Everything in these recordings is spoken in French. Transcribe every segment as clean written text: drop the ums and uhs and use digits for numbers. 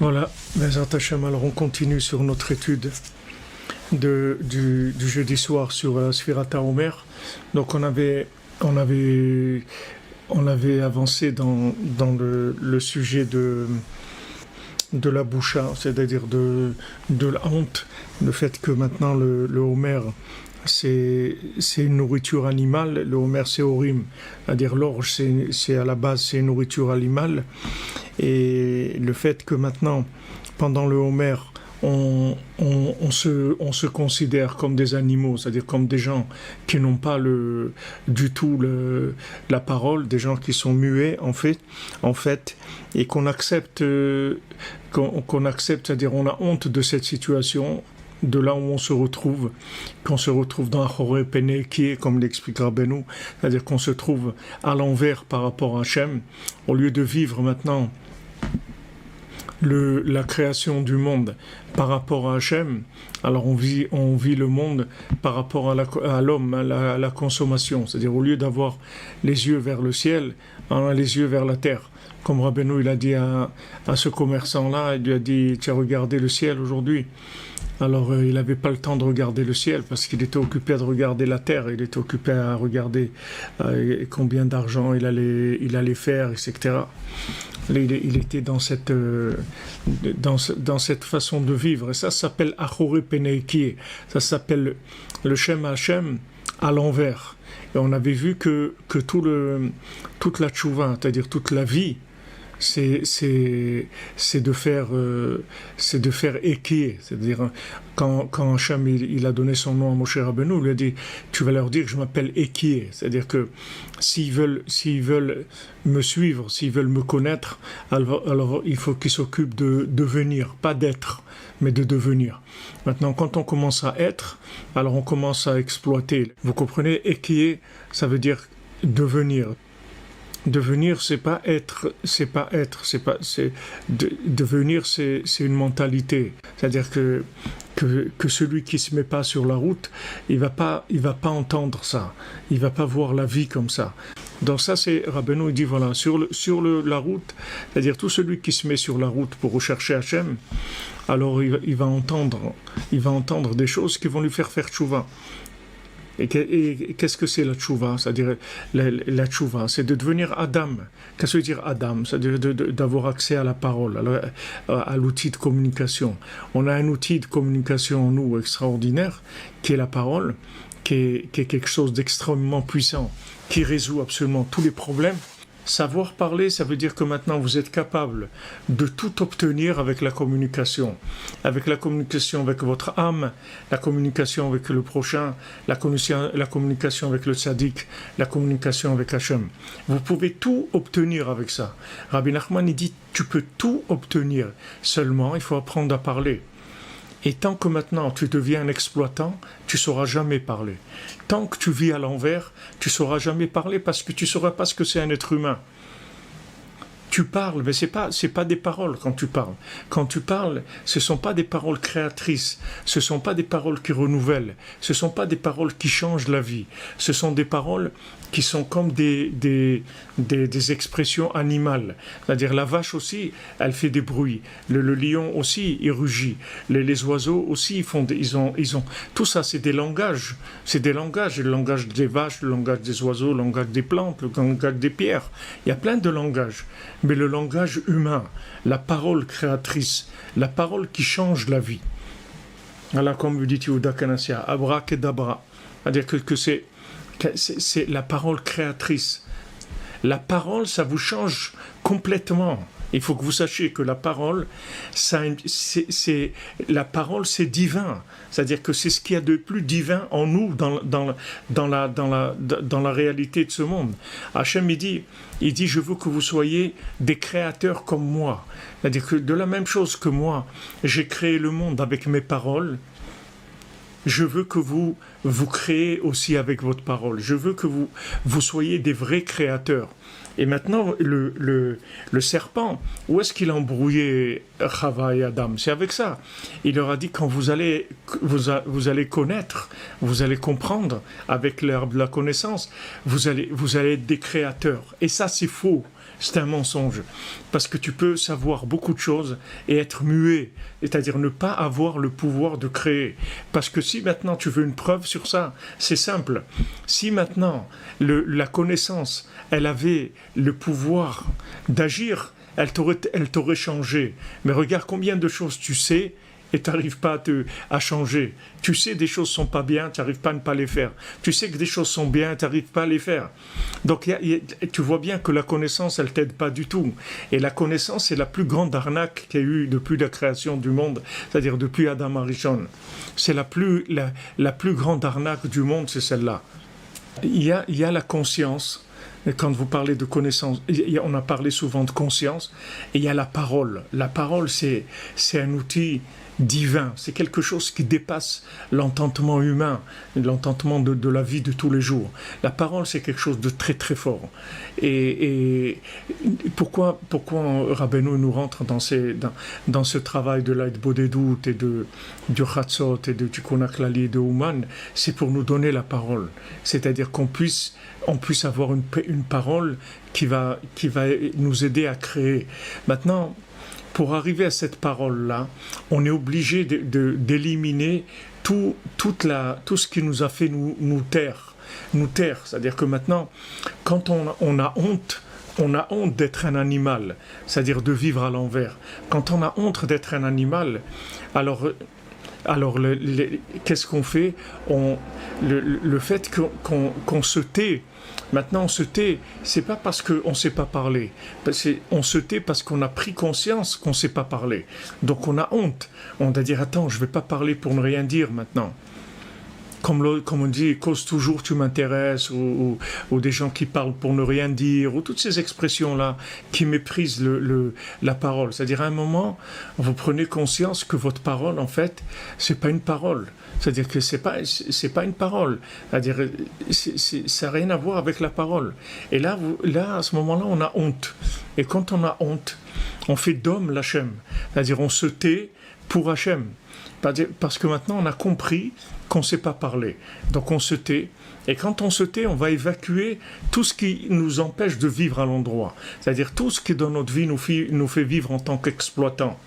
Voilà, Bezrat Hashem, alors on continue sur notre étude du jeudi soir sur la Sfirat HaOmer. Donc on avait avancé dans le sujet de la boucha, c'est-à-dire de la honte, le fait que maintenant le Homer c'est une nourriture animale, le Homer c'est Horim, c'est-à-dire l'orge c'est à la base c'est une nourriture animale, et le fait que maintenant pendant le Homer on se considère comme des animaux, c'est-à-dire comme des gens qui n'ont pas du tout la parole, des gens qui sont muets en fait, et qu'on accepte, c'est-à-dire on a honte de cette situation, de là où on se retrouve, qu'on se retrouve dans Achoré Pene, qui est, comme l'explique Rabbeinu, c'est-à-dire qu'on se trouve à l'envers par rapport à Hachem, au lieu de vivre maintenant la création du monde par rapport à Hachem, alors on vit le monde par rapport à l'homme, à la consommation, c'est-à-dire au lieu d'avoir les yeux vers le ciel, on a les yeux vers la terre. Comme Rabbeinu il a dit à ce commerçant-là, il lui a dit, tu as regardé le ciel aujourd'hui? Alors il n'avait pas le temps de regarder le ciel parce qu'il était occupé à regarder la terre, il était occupé à regarder combien d'argent il allait faire, etc. Il était dans cette façon de vivre, et ça s'appelle Achoré Peneikie, ça s'appelle le Shem Hashem à l'envers. Et on avait vu que toute la tchouva, c'est-à-dire toute la vie, c'est de faire équier, c'est-à-dire quand Hachem il a donné son nom à Moshe Rabbeinu, il lui a dit tu vas leur dire que je m'appelle équier, c'est-à-dire que s'ils veulent me suivre, s'ils veulent me connaître, alors il faut qu'ils s'occupent de devenir, pas d'être, mais de devenir. Maintenant, quand on commence à être, alors on commence à exploiter. Vous comprenez, équier, ça veut dire devenir. Devenir, devenir, c'est une mentalité. C'est-à-dire que celui qui se met pas sur la route, il va pas entendre ça. Il va pas voir la vie comme ça. Donc ça, c'est Rabbeinu, il dit voilà, sur la route, c'est-à-dire tout celui qui se met sur la route pour rechercher Hachem, alors il va entendre des choses qui vont lui faire tchouva. Et qu'est-ce que c'est la tchouva? C'est-à-dire la tchouva, c'est de devenir Adam. Qu'est-ce que veut dire Adam? C'est-à-dire d'avoir accès à la parole, à l'outil de communication. On a un outil de communication, nous, extraordinaire, qui est la parole, qui est quelque chose d'extrêmement puissant, qui résout absolument tous les problèmes. Savoir parler, ça veut dire que maintenant vous êtes capable de tout obtenir avec la communication avec votre âme, la communication avec le prochain, la communication avec le tzaddik, la communication avec Hachem. Vous pouvez tout obtenir avec ça. Rabbi Nachman, il dit, tu peux tout obtenir, seulement il faut apprendre à parler. Et tant que maintenant tu deviens un exploitant, tu ne sauras jamais parler. Tant que tu vis à l'envers, tu ne sauras jamais parler parce que tu ne sauras pas ce que c'est un être humain. Tu parles, mais c'est pas des paroles quand tu parles. Quand tu parles, ce ne sont pas des paroles créatrices, ce ne sont pas des paroles qui renouvellent, ce ne sont pas des paroles qui changent la vie, ce sont des paroles qui sont comme des expressions animales. C'est-à-dire la vache aussi, elle fait des bruits, le lion aussi, il rugit, les oiseaux aussi, ils ont tout ça, c'est des langages, le langage des vaches, le langage des oiseaux, le langage des plantes, le langage des pierres, il y a plein de langages. Mais le langage humain, la parole créatrice, la parole qui change la vie. Voilà, comme vous dites Yehuda Kanassia, abracadabra, c'est-à-dire que c'est la parole créatrice. La parole, ça vous change complètement. Il faut que vous sachiez que la parole, c'est divin. C'est-à-dire que c'est ce qu'il y a de plus divin en nous dans la réalité de ce monde. Hachem, il dit, je veux que vous soyez des créateurs comme moi. C'est-à-dire que de la même chose que moi, j'ai créé le monde avec mes paroles. Je veux que vous créez aussi avec votre parole. Je veux que vous soyez des vrais créateurs. Et maintenant, le serpent, où est-ce qu'il a embrouillé Chava et Adam? C'est avec ça. Il leur a dit, quand vous allez connaître, vous allez comprendre, avec l'herbe de la connaissance, vous allez être des créateurs. Et ça, c'est faux. c'est un mensonge. Parce que tu peux savoir beaucoup de choses et être muet, c'est-à-dire ne pas avoir le pouvoir de créer. Parce que si maintenant tu veux une preuve sur ça, c'est simple. Si maintenant la connaissance, elle avait le pouvoir d'agir, elle t'aurait changé. Mais regarde combien de choses tu sais et tu n'arrives pas à changer. Tu sais des choses ne sont pas bien, tu n'arrives pas à ne pas les faire. Tu sais que des choses sont bien, tu n'arrives pas à les faire. Donc tu vois bien que la connaissance, elle ne t'aide pas du tout. Et la connaissance, c'est la plus grande arnaque qu'il y a eu depuis la création du monde, c'est-à-dire depuis Adam Arishon. C'est la plus grande arnaque du monde, c'est celle-là. Il y a la conscience. Quand vous parlez de connaissance, on a parlé souvent de conscience, et il y a la parole. La parole, c'est un outil divin, c'est quelque chose qui dépasse l'entendement humain, l'entendement de la vie de tous les jours. La parole, c'est quelque chose de très très fort. Et pourquoi Rabbeinu nous rentre dans ce travail de l'Aïd Bodedut et du Chatzot et du Tikkun HaKlali et de Ouman, c'est pour nous donner la parole. C'est-à-dire qu'on puisse avoir une parole qui va nous aider à créer. Maintenant, pour arriver à cette parole-là, on est obligé d'éliminer tout ce qui nous a fait nous taire. C'est-à-dire que maintenant, quand on a honte d'être un animal, c'est-à-dire de vivre à l'envers. Quand on a honte d'être un animal, alors qu'est-ce qu'on fait? Le fait qu'on se tait. Maintenant, on se tait, c'est pas parce qu'on ne sait pas parler. On se tait parce qu'on a pris conscience qu'on ne sait pas parler. Donc on a honte. On va dire, attends, je ne vais pas parler pour ne rien dire maintenant. Comme on dit, cause toujours tu m'intéresses, ou des gens qui parlent pour ne rien dire, ou toutes ces expressions-là qui méprisent la parole. C'est-à-dire, à un moment, vous prenez conscience que votre parole, en fait, c'est pas une parole. C'est-à-dire que c'est pas une parole. C'est-à-dire, ça n'a rien à voir avec la parole. Et là, à ce moment-là, on a honte. Et quand on a honte, on fait d'homme l'Hachem. C'est-à-dire, on se tait pour Hachem. Parce que maintenant, on a compris qu'on ne sait pas parler. Donc on se tait. Et quand on se tait, on va évacuer tout ce qui nous empêche de vivre à l'endroit. C'est-à-dire tout ce qui dans notre vie nous fait vivre en tant qu'exploitant.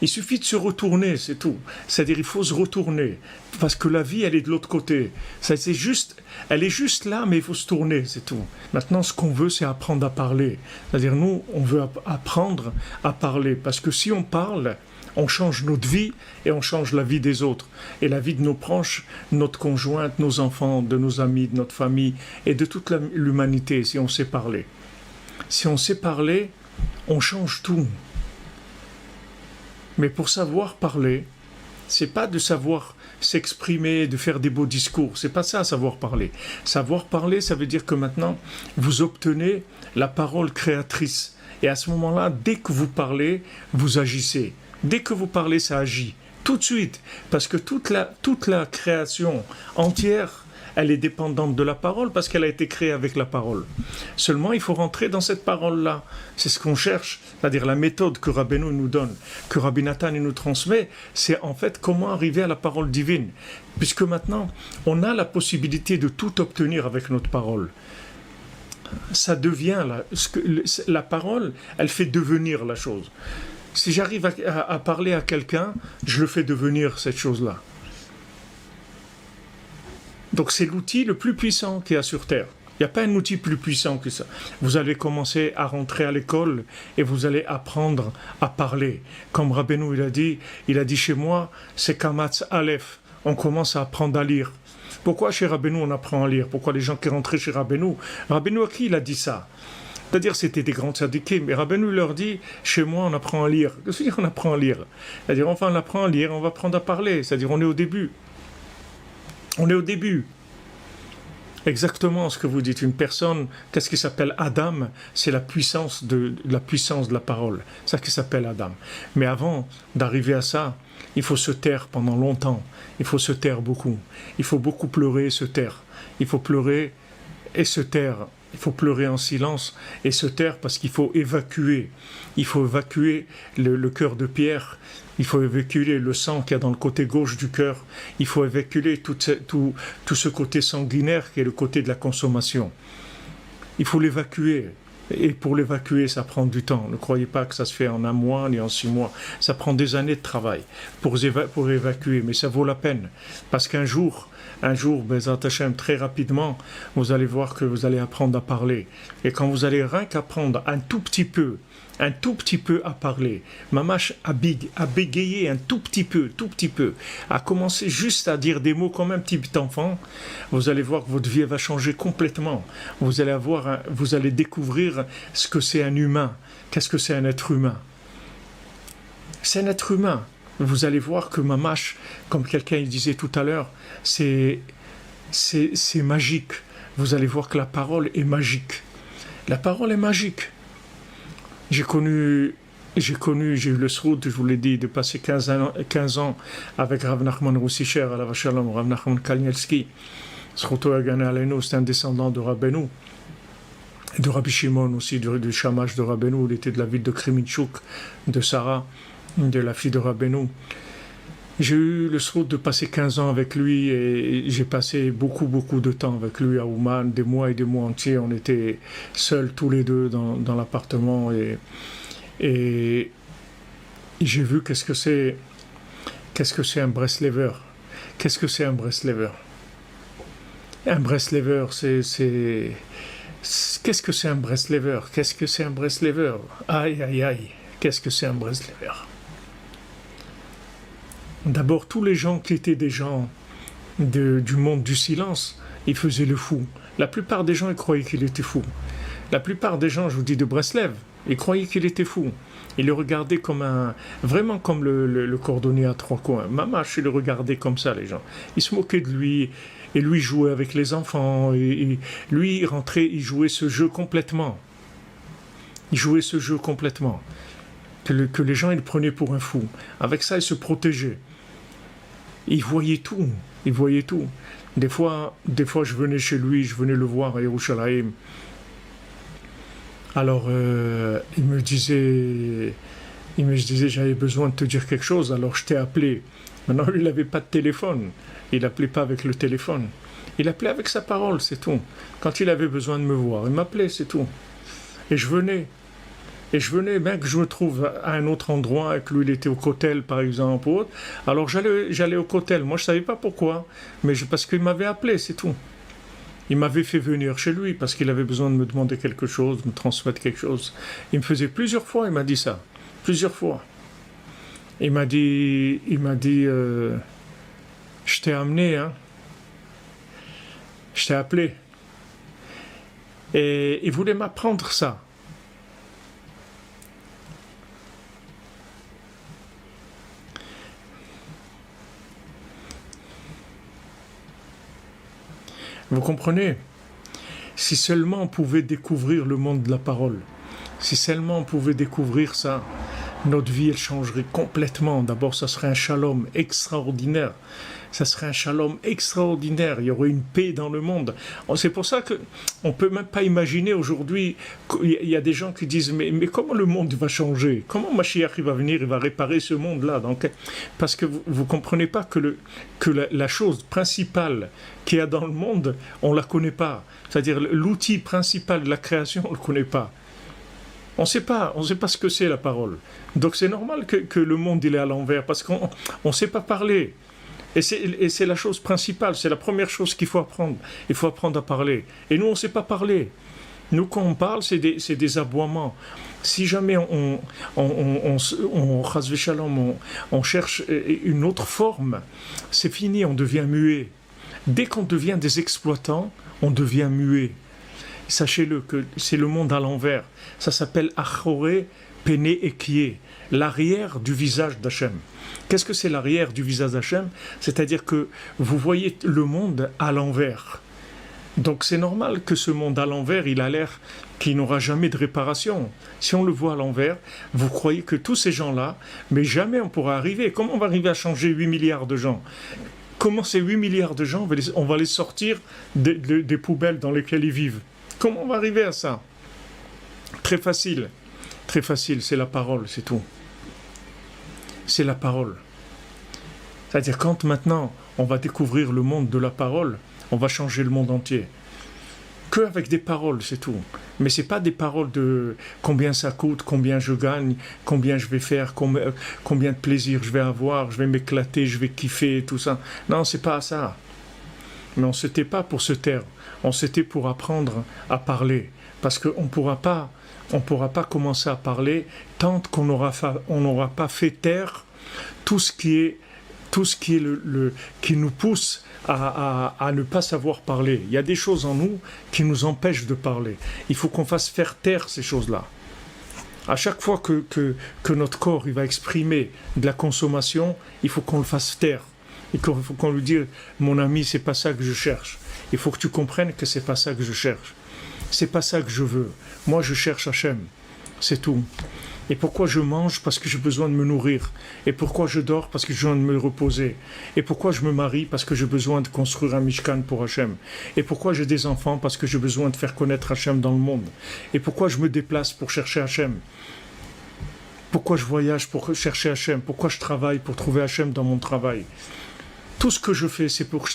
Il suffit de se retourner, c'est tout. C'est-à-dire il faut se retourner. Parce que la vie, elle est de l'autre côté. Elle est juste là, mais il faut se tourner, c'est tout. Maintenant, ce qu'on veut, c'est apprendre à parler. C'est-à-dire nous, on veut apprendre à parler. Parce que si on parle, on change notre vie et on change la vie des autres. Et la vie de nos proches, notre conjointe, nos enfants, de nos amis, de notre famille et de toute l'humanité, si on sait parler. Si on sait parler, on change tout. Mais pour savoir parler, c'est pas de savoir s'exprimer, de faire des beaux discours. C'est pas ça, savoir parler. Savoir parler, ça veut dire que maintenant, vous obtenez la parole créatrice. Et à ce moment-là, dès que vous parlez, vous agissez. Dès que vous parlez, ça agit. Tout de suite. Parce que toute la création entière, elle est dépendante de la parole parce qu'elle a été créée avec la parole. Seulement, il faut rentrer dans cette parole-là. C'est ce qu'on cherche. C'est-à-dire la méthode que Rabbeinu nous donne, que Rabbi Nathan nous transmet, c'est en fait comment arriver à la parole divine. Puisque maintenant, on a la possibilité de tout obtenir avec notre parole. Ça devient, la parole, elle fait devenir la chose. Si j'arrive à parler à quelqu'un, je le fais devenir cette chose-là. Donc c'est l'outil le plus puissant qu'il y a sur Terre. Il n'y a pas un outil plus puissant que ça. Vous allez commencer à rentrer à l'école et vous allez apprendre à parler. Comme Rabbeinu il a dit chez moi, c'est Kamatz Aleph. On commence à apprendre à lire. Pourquoi chez Rabbeinu on apprend à lire? Pourquoi les gens qui rentraient chez Rabbeinu à qui il a dit ça? C'est-à-dire c'était des grands tzadikim, mais Rabbeinu leur dit, chez moi on apprend à lire. Qu'est-ce que veut dire on apprend à lire? C'est-à-dire enfin on apprend à lire, on va apprendre à parler, c'est-à-dire on est au début. On est au début. Exactement ce que vous dites. Une personne, qu'est-ce qui s'appelle Adam? C'est la puissance de la parole. C'est ça qui s'appelle Adam. Mais avant d'arriver à ça, il faut se taire pendant longtemps. Il faut se taire beaucoup. Il faut beaucoup pleurer et se taire. Il faut pleurer et se taire. Il faut pleurer en silence et se taire parce qu'il faut évacuer. Il faut évacuer le cœur de pierre. Il faut évacuer le sang qu'il y a dans le côté gauche du cœur. Il faut évacuer tout ce côté sanguinaire qui est le côté de la consommation. Il faut l'évacuer. Et pour l'évacuer, ça prend du temps. Ne croyez pas que ça se fait en un mois ni en 6 mois. Ça prend des années de travail pour évacuer, mais ça vaut la peine. Parce qu'un jour, Bezat Hashem, très rapidement, vous allez voir que vous allez apprendre à parler. Et quand vous allez rien qu'apprendre un tout petit peu à parler, Mamash à bégayer un tout petit peu, à commencer juste à dire des mots comme un petit enfant, vous allez voir que votre vie va changer complètement. Vous allez découvrir ce que c'est un humain. Qu'est-ce que c'est un être humain? C'est un être humain. Vous allez voir que Mamash, comme quelqu'un disait tout à l'heure, c'est magique. Vous allez voir que la parole est magique. La parole est magique. J'ai eu le sroud, je vous l'ai dit, de passer 15 ans avec Rav Nachman Roussicher, à la Vachalom, Rav Nachman Kalnielski. Srouto Agana Alenu, c'est un descendant de Rabbeinu, et de Rabbi Shimon aussi, du Shamash de Rabbeinu. Il était de la ville de Kremitchouk, de Sarah, de la fille de Rabbeinu. J'ai eu le sroud de passer 15 ans avec lui, et j'ai passé beaucoup de temps avec lui à Ouman, des mois et des mois entiers. On était seuls tous les deux dans l'appartement, et j'ai vu qu'est-ce que c'est un Breslever. Qu'est-ce que c'est un Breslever? Un Breslever, qu'est-ce que c'est un Breslever? Qu'est-ce que c'est un Breslever? Aïe, qu'est-ce que c'est un Breslever? D'abord, tous les gens qui étaient des gens du monde du silence, ils faisaient le fou. La plupart des gens, ils croyaient qu'il était fou. La plupart des gens, je vous dis de Breslev, ils croyaient qu'il était fou. Ils le regardaient vraiment comme le cordonnier à 3 coins. Mamash, ils le regardaient comme ça, les gens. Ils se moquaient de lui, et lui jouait avec les enfants, et lui, il rentrait, il jouait ce jeu complètement. Que les gens, ils le prenaient pour un fou. Avec ça, ils se protégeaient. Il voyait tout. Des fois, je venais chez lui, je venais le voir à Yerushalayim. Alors, il me disait, j'avais besoin de te dire quelque chose, alors je t'ai appelé. Maintenant, lui, il n'avait pas de téléphone. Il n'appelait pas avec le téléphone. Il appelait avec sa parole, c'est tout. Quand il avait besoin de me voir, il m'appelait, c'est tout. Et je venais, bien que je me trouve à un autre endroit, et que lui, il était au Kotel, par exemple, ou autre. Alors, j'allais au Kotel. Moi, je ne savais pas pourquoi, mais parce qu'il m'avait appelé, c'est tout. Il m'avait fait venir chez lui, parce qu'il avait besoin de me demander quelque chose, de me transmettre quelque chose. Il me faisait plusieurs fois, il m'a dit ça. Plusieurs fois. Il m'a dit, je t'ai amené, hein. Je t'ai appelé. Et il voulait m'apprendre ça. Vous comprenez? Si seulement on pouvait découvrir le monde de la parole, si seulement on pouvait découvrir ça, notre vie, elle changerait complètement. D'abord, ça serait un shalom extraordinaire. Il y aurait une paix dans le monde. C'est pour ça qu'on ne peut même pas imaginer aujourd'hui, il y a des gens qui disent mais comment le monde va changer? Comment Mashiach va venir, il va réparer ce monde-là? Donc, parce que vous ne comprenez pas que la chose principale qu'il y a dans le monde, on ne la connaît pas. C'est-à-dire l'outil principal de la création, on ne le connaît pas. On ne sait pas ce que c'est la parole. Donc c'est normal que le monde il est à l'envers, parce qu'on ne sait pas parler. Et c'est la chose principale, c'est la première chose qu'il faut apprendre. Il faut apprendre à parler. Et nous, on ne sait pas parler. Nous, quand on parle, c'est des aboiements. Si jamais on cherche une autre forme, c'est fini, on devient muet. Dès qu'on devient des exploitants, on devient muet. Sachez-le que c'est le monde à l'envers. Ça s'appelle Achoré, Péné et Kié, l'arrière du visage d'Hachem. Qu'est-ce que c'est l'arrière du visage d'Hachem? C'est-à-dire que vous voyez le monde à l'envers. Donc c'est normal que ce monde à l'envers, il a l'air qu'il n'aura jamais de réparation. Si on le voit à l'envers, vous croyez que tous ces gens-là, mais jamais on pourra arriver. Comment on va arriver à changer 8 milliards de gens? Comment ces 8 milliards de gens, on va les sortir des poubelles dans lesquelles ils vivent? Comment on va arriver à ça? Très facile, c'est la parole, c'est tout. C'est la parole. C'est-à-dire quand maintenant on va découvrir le monde de la parole, on va changer le monde entier. qu'avec des paroles, c'est tout. Mais c'est pas des paroles de combien ça coûte, combien je gagne, combien je vais faire, combien de plaisir je vais avoir, je vais m'éclater, je vais kiffer, tout ça. Non, c'est pas ça. Mais on se tait pas pour se taire. On se tait pour apprendre à parler. Parce qu'on ne pourra pas commencer à parler tant qu'on n'aura pas fait taire tout ce qui est qui nous pousse à ne pas savoir parler. Il y a des choses en nous qui nous empêchent de parler. Il faut qu'on fasse faire taire ces choses-là. À chaque fois que notre corps il va exprimer de la consommation, il faut qu'on le fasse taire. Il faut qu'on lui dise, mon ami, c'est pas ça que je cherche. Il faut que tu comprennes que c'est pas ça que je cherche. C'est pas ça que je veux. Moi, je cherche Hachem. C'est tout. Et pourquoi je mange? Parce que j'ai besoin de me nourrir. Et pourquoi je dors? Parce que j'ai besoin de me reposer. Et pourquoi je me marie? Parce que j'ai besoin de construire un Mishkan pour Hachem. Et pourquoi j'ai des enfants? Parce que j'ai besoin de faire connaître Hachem dans le monde. Et pourquoi je me déplace pour chercher Hachem? Pourquoi je voyage pour chercher Hachem? Pourquoi je travaille pour trouver Hachem dans mon travail? Tout ce que je fais, c'est pour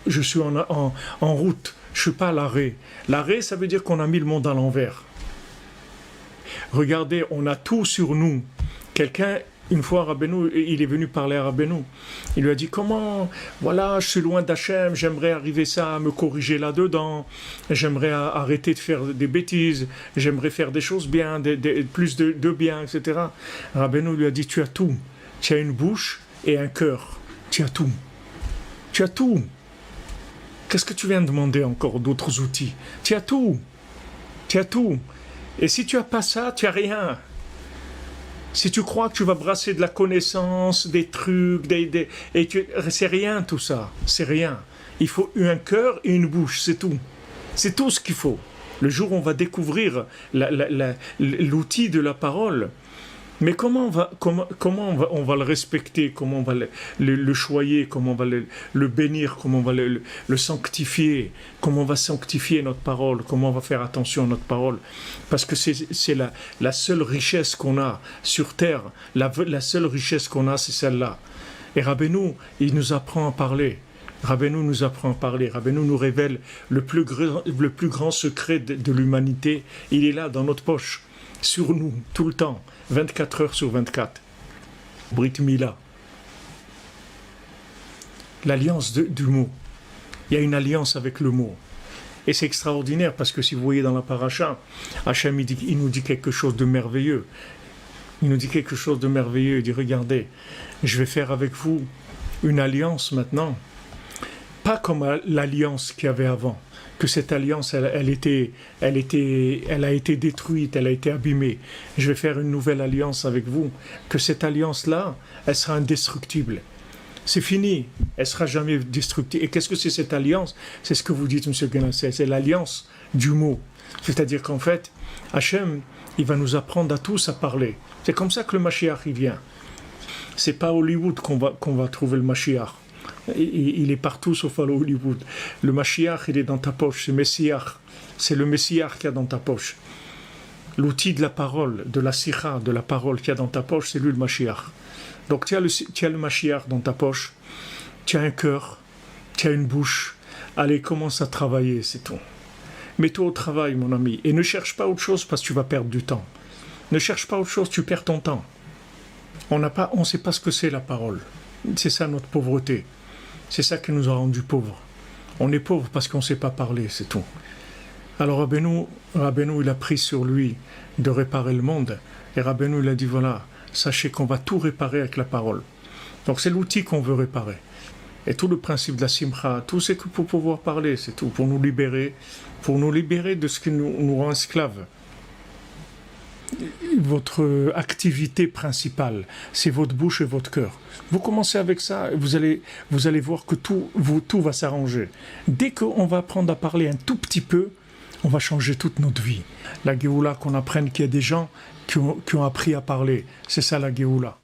je suis en route. Je ne suis pas à l'arrêt. L'arrêt, ça veut dire qu'on a mis le monde à l'envers. Regardez, on a tout sur nous. Quelqu'un, une fois, Rabbeinu, il est venu parler à Rabbeinu. Il lui a dit, comment, voilà, je suis loin d'Hachem, j'aimerais arriver ça, à me corriger là-dedans, j'aimerais arrêter de faire des bêtises, j'aimerais faire des choses bien, plus de bien, etc. Rabbeinu lui a dit, tu as tout. Tu as une bouche et un cœur. Tu as tout. Tu as tout. Qu'est-ce que tu viens de demander encore d'autres outils? Tu as tout. Tu as tout. Et si tu n'as pas ça, tu n'as rien. Si tu crois que tu vas brasser de la connaissance, des trucs, c'est rien tout ça. C'est rien. Il faut un cœur et une bouche, c'est tout. C'est tout ce qu'il faut. Le jour où on va découvrir l'outil de la parole, mais comment on va le respecter, comment on va le choyer, comment on va le bénir, comment on va le sanctifier, comment on va sanctifier notre parole, comment on va faire attention à notre parole. Parce que c'est la seule richesse qu'on a sur terre, la seule richesse qu'on a, c'est celle-là. Et Rabbeinu, il nous apprend à parler. Rabbeinu nous apprend à parler. Rabbeinu nous révèle le plus grand secret de l'humanité. Il est là, dans notre poche, sur nous, tout le temps. 24 heures sur 24. Brit Mila. L'alliance du mot. Il y a une alliance avec le mot. Et c'est extraordinaire parce que si vous voyez dans la paracha, Hachem il nous dit quelque chose de merveilleux. Il nous dit quelque chose de merveilleux. Il dit, regardez, je vais faire avec vous une alliance maintenant. Pas comme l'alliance qu'il y avait avant. Que cette alliance, elle a été détruite, elle a été abîmée. Je vais faire une nouvelle alliance avec vous. Que cette alliance-là, elle sera indestructible. C'est fini, elle sera jamais destructible. Et qu'est-ce que c'est cette alliance? C'est ce que vous dites, M. Guénassé, c'est l'alliance du mot. C'est-à-dire qu'en fait, Hachem, il va nous apprendre à tous à parler. C'est comme ça que le Mashiach, il vient. C'est pas à Hollywood qu'on va trouver le Mashiach. Il est partout sauf à Hollywood. Le Mashiach, il est dans ta poche, c'est Messiach. C'est le Messiach qu'il y a dans ta poche. L'outil de la parole, de la sikha, de la parole qu'il y a dans ta poche, c'est lui le Mashiach. Donc tu as le Mashiach dans ta poche, tu as un cœur, tu as une bouche. Allez, commence à travailler, c'est tout. Mets-toi au travail, mon ami, et ne cherche pas autre chose parce que tu vas perdre du temps. Ne cherche pas autre chose, tu perds ton temps. On ne sait pas ce que c'est la parole. C'est ça notre pauvreté. C'est ça qui nous a rendus pauvres. On est pauvres parce qu'on ne sait pas parler, c'est tout. Alors Rabbeinu, il a pris sur lui de réparer le monde. Et Rabbeinu, il a dit, voilà, sachez qu'on va tout réparer avec la parole. Donc c'est l'outil qu'on veut réparer. Et tout le principe de la simcha, tout c'est que pour pouvoir parler, c'est tout. Pour nous libérer de ce qui nous rend esclaves. Votre activité principale, c'est votre bouche et votre cœur. Vous commencez avec ça, et vous allez voir que tout va s'arranger. Dès qu'on va apprendre à parler un tout petit peu, on va changer toute notre vie. La Géoula, qu'on apprenne qu'il y a des gens qui ont appris à parler, c'est ça la Géoula.